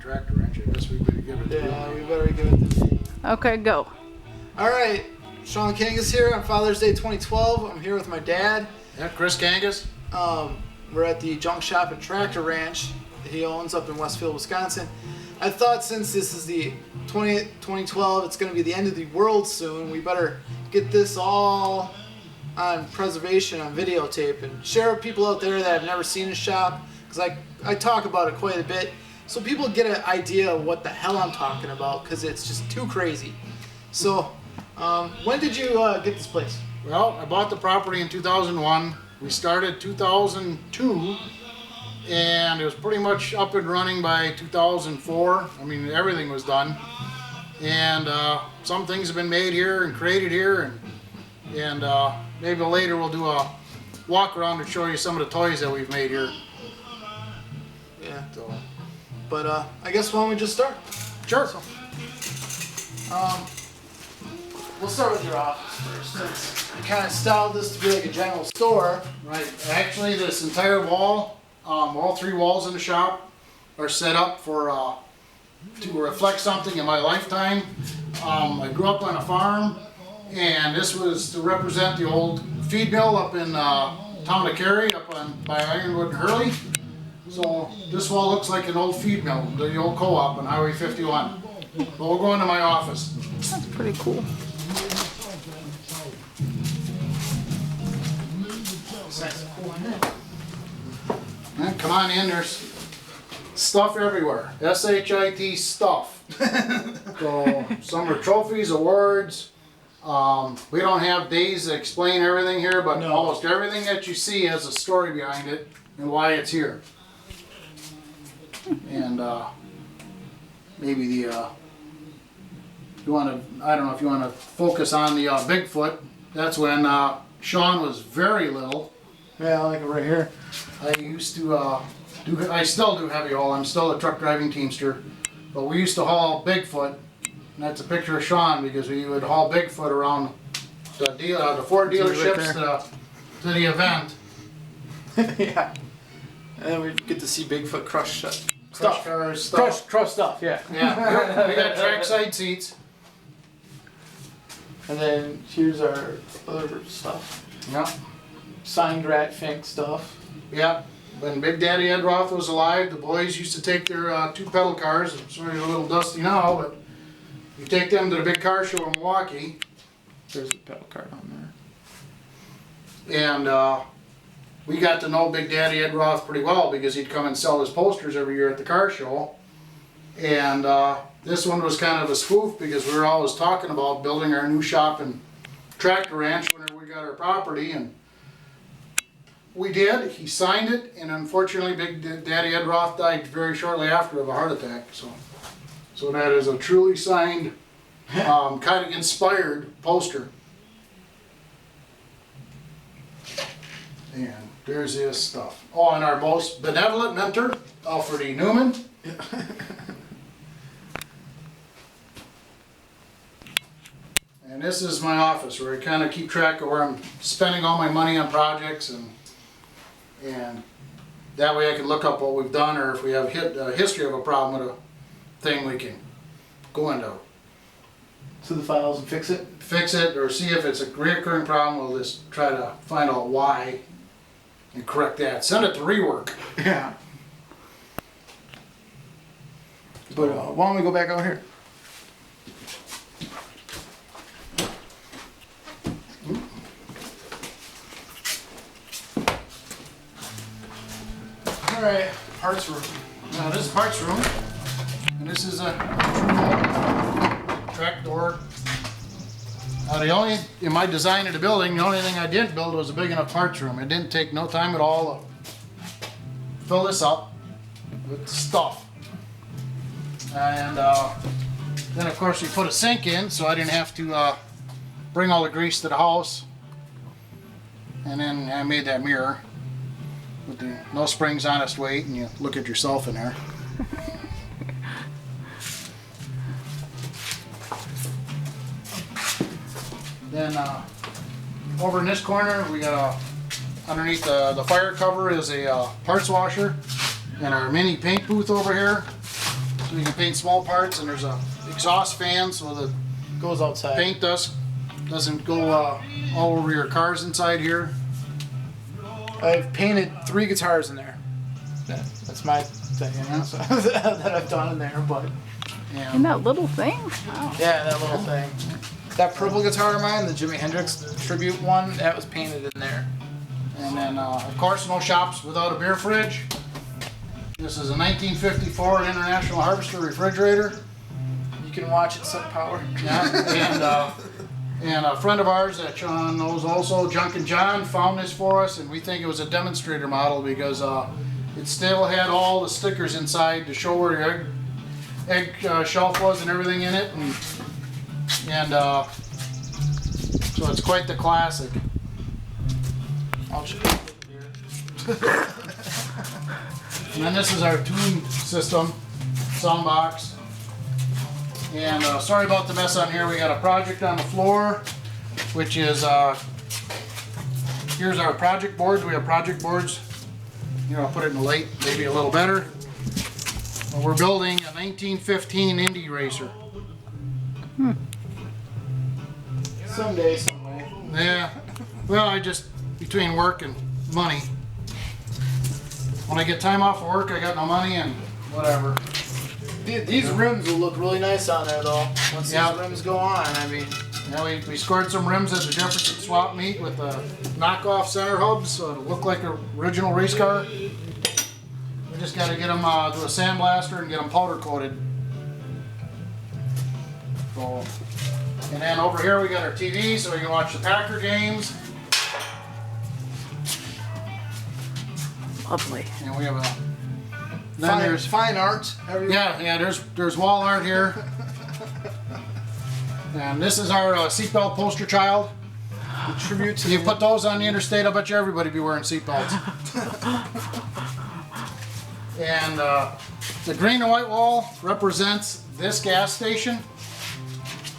tractor wrench. I guess we better give it to Yeah, we better give it to me. Okay, go. All right, Sean Kangas here on Father's Day 2012. I'm here with my dad. Yeah, Cris Kangas. We're at the junk shop and tractor ranch he owns up in Westfield, Wisconsin. I thought since this is the 2012, it's going to be the end of the world soon, we better get this all on preservation, on videotape, and share with people out there that have never seen his shop, because I talk about it quite a bit, so people get an idea of what the hell I'm talking about, because it's just too crazy. So, when did you get this place? Well, I bought the property in 2001. We started 2002, and it was pretty much up and running by 2004. I mean, everything was done, and some things have been made here and created here, and maybe later we'll do a walk around and show you some of the toys that we've made here. Yeah. So, But I guess why don't we just start? sure. So, we'll start with your office first, since you kind of styled this to be like a general store. Right. Actually, this entire wall, all three walls in the shop, are set up for to reflect something in my lifetime. I grew up on a farm, and this was to represent the old feed mill up in town of Cary, up by Ironwood and Hurley. So this wall looks like an old feed mill, the old co-op on Highway 51. But we'll go into my office. That's pretty cool. Right, come on in, there's stuff everywhere. S-H-I-T stuff. So some are trophies, awards. We don't have days to explain everything here, but No. almost everything that you see has a story behind it and why it's here. And maybe the you want to, I don't know if you want to focus on the Bigfoot. That's when Sean was very little. Yeah, like right here. I used to I still do heavy haul. I'm still a truck driving teamster, but we used to haul Bigfoot, and that's a picture of Sean because we would haul Bigfoot around the Ford dealerships to the event. Yeah. And then we get to see Bigfoot crush stuff. Crush cars, stuff. Crush stuff, yeah. Yeah, we got trackside seats. And then here's our other stuff. Yeah, Signed Rat Fink stuff. yeah. When Big Daddy Ed Roth was alive, the boys used to take their two pedal cars. It's sort of a little dusty now, but you take them to the big car show in Milwaukee. There's a pedal card on And we got to know Big Daddy Ed Roth pretty well because he'd come and sell his posters every year at the car show. And this one was kind of a spoof because we were always talking about building our new shop and tractor ranch whenever we got our property. And we did. He signed it, and unfortunately Big Daddy Ed Roth died very shortly after of a heart attack. So that is a truly signed, kind of inspired poster. And there's his stuff. Oh, and our most benevolent mentor, Alfred E. Newman. And this is my office where I kind of keep track of where I'm spending all my money on projects, and that way I can look up what we've done, or if we have a history of a problem with a thing, we can go into to the files and fix it. fix it, or see if it's a recurring problem. We'll just try to find out why and correct that. Send it to rework. Yeah. But why don't we go back out here? All right, parts room. Now this is parts room, and this is a track door. In my design of the building, the only thing I didn't build was a big enough parts room. It didn't take no time at all to fill this up with stuff. And then of course we put a sink in, so I didn't have to bring all the grease to the house. And then I made that mirror with the no springs honest weight, and you look at yourself in there. Then over in this corner, we got underneath the fire cover is a parts washer, and our mini paint booth over here. So you can paint small parts, and there's a exhaust fan so the Goes outside. paint doesn't go all over your cars inside here. I've painted 3 guitars in there. That's my thing, you know, so that I've done in there, but And And that little thing? Wow. yeah, that little thing. That purple guitar of mine, the Jimi Hendrix tribute one, that was painted in there. And then, of course, no shops without a beer fridge. This is a 1954 International Harvester refrigerator. You can watch it set power. Yeah, and a friend of ours that John knows also, Junk and John, found this for us, and we think it was a demonstrator model because it still had all the stickers inside to show where your egg shelf was and everything in it, and so it's quite the classic. I'll show you here. And then this is our tune system, sound box. And sorry about the mess on here. We got a project on the floor, which is, here's our project boards. We have project boards. You know, I'll put it in the light, maybe a little better. Well, we're building a 1915 Indy racer. Someday, some way. Yeah, well, I just, between work and money. When I get time off of work, I got no money and whatever. These rims will look really nice on there, though. Once Yeah. these rims go on, I mean. Yeah, we scored some rims at the Jefferson swap meet with the knockoff center hubs, so it'll look like an original race car. We just got to get them to a sandblaster and get them powder coated. So, and then over here we got our TV, so we can watch the Packer games. Lovely. And we have a. Then there's fine art. Everywhere. yeah. There's wall art here. And this is our seatbelt poster child. A tribute to You put those on the interstate, I bet you everybody be wearing seatbelts. And the green and white wall represents this gas station.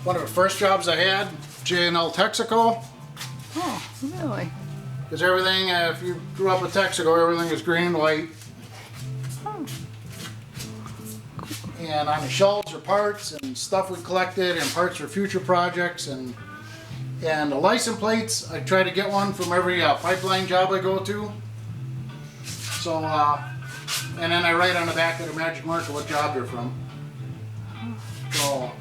One of the first jobs I had, J&L Texaco. Oh, really? Because everything, if you grew up with Texaco, everything is green and white. Oh. And on the shelves are parts and stuff we collected and parts for future projects and the license plates. I try to get one from every pipeline job I go to. So, and then I write on the back of the magic marker what job they're from. So,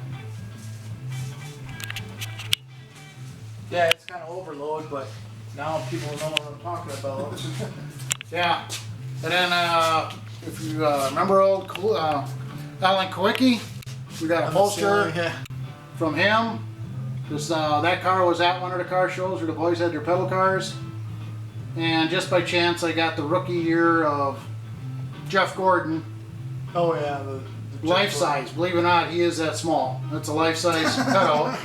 Yeah, it's kind of overload, but now people know what I'm talking about. yeah. And then, if you remember old Alan Kowicki, we got a poster Yeah. from him. Because that car was at one of the car shows where the boys had their pedal cars. And just by chance, I got the rookie year of Jeff Gordon, Oh yeah. The life size. Believe it or not, he is that small. That's a life size cutout.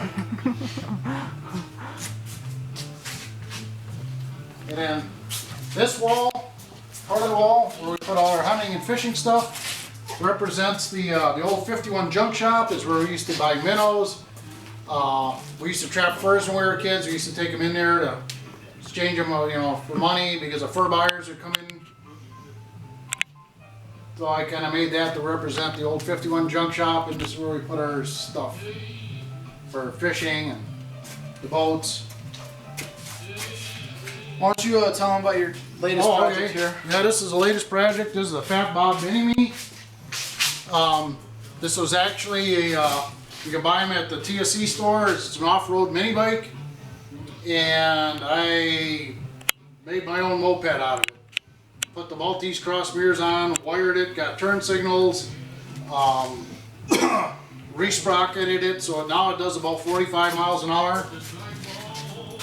And then this wall, part of the wall where we put all our hunting and fishing stuff, represents the old 51 junk shop. Is where we used to buy minnows. We used to trap furs when we were kids. We used to take them in there to exchange them, for money because the fur buyers would come in. So I kind of made that to represent the old 51 junk shop, and this is where we put our stuff for fishing and the boats. Why don't you tell them about your latest project here? Yeah, this is the latest project. This is a Fat Bob Mini Me. This was actually you can buy them at the TSC store. It's an off-road mini bike, and I made my own moped out of it. Put the Maltese cross mirrors on, wired it, got turn signals, re-sprocketed it, so now it does about 45 miles an hour.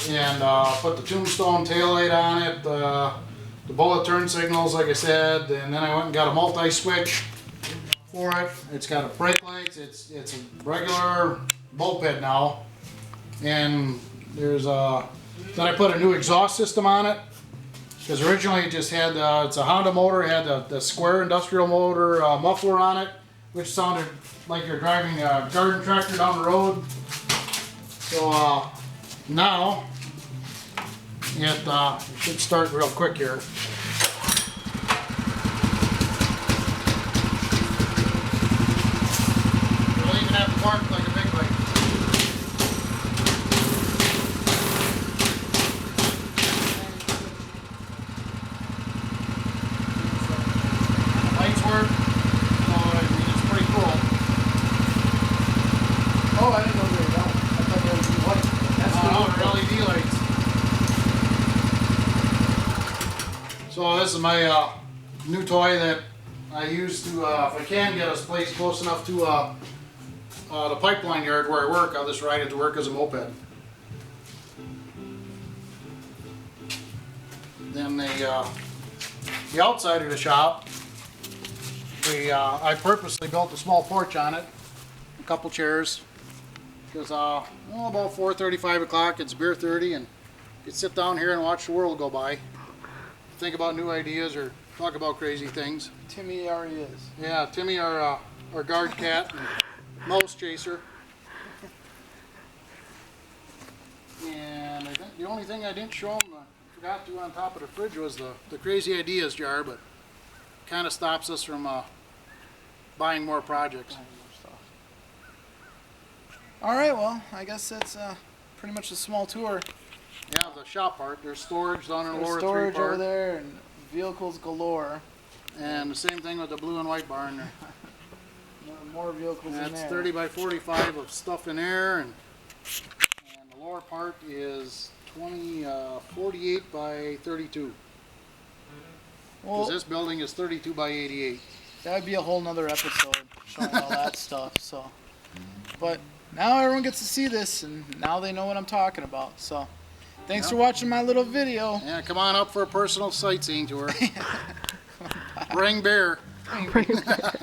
And put the tombstone taillight on it, the bullet turn signals, like I said, and then I went and got a multi-switch for it. It's got a brake lights. It's a regular moped now, and there's then I put a new exhaust system on it because originally it just had it's a Honda motor. It had the square industrial motor muffler on it, which sounded like you're driving a garden tractor down the road. So now it should start real quick here. doesn't have to bark like a big bike. Lights work, so I mean it's pretty cool. Oh, I didn't know they were yellow. I thought they would be white. That's They're LED lights. So this is my new toy that I use to, if I can get us placed close enough to the pipeline yard where I work, I'll just ride it to work as a moped. Then the outside of the shop, I purposely built a small porch on it, a couple chairs, because well, about 4:30, 5 o'clock, it's beer 30, and you can sit down here and watch the world go by, think about new ideas or talk about crazy things. Timmy already is. Yeah, Timmy, our guard cat, and mouse chaser. And I think the only thing I didn't show him, forgot to on top of the fridge, was the crazy ideas jar, but kind of stops us from buying more projects. All right, well, I guess that's pretty much a small tour. Yeah, the shop part. There's storage down in the There's lower storage three part. over there and vehicles galore. And the same thing with the blue and white barn there. More vehicles in there. That's 30 by 45 of stuff in there, and the lower part is 48 by 32. Well, Because this building is 32 by 88. that would be a whole nother episode showing all that stuff. So, but now everyone gets to see this, and now they know what I'm talking about. So, thanks for watching my little video. Yeah, come on up for a personal sightseeing tour. Bring beer. Bring it back.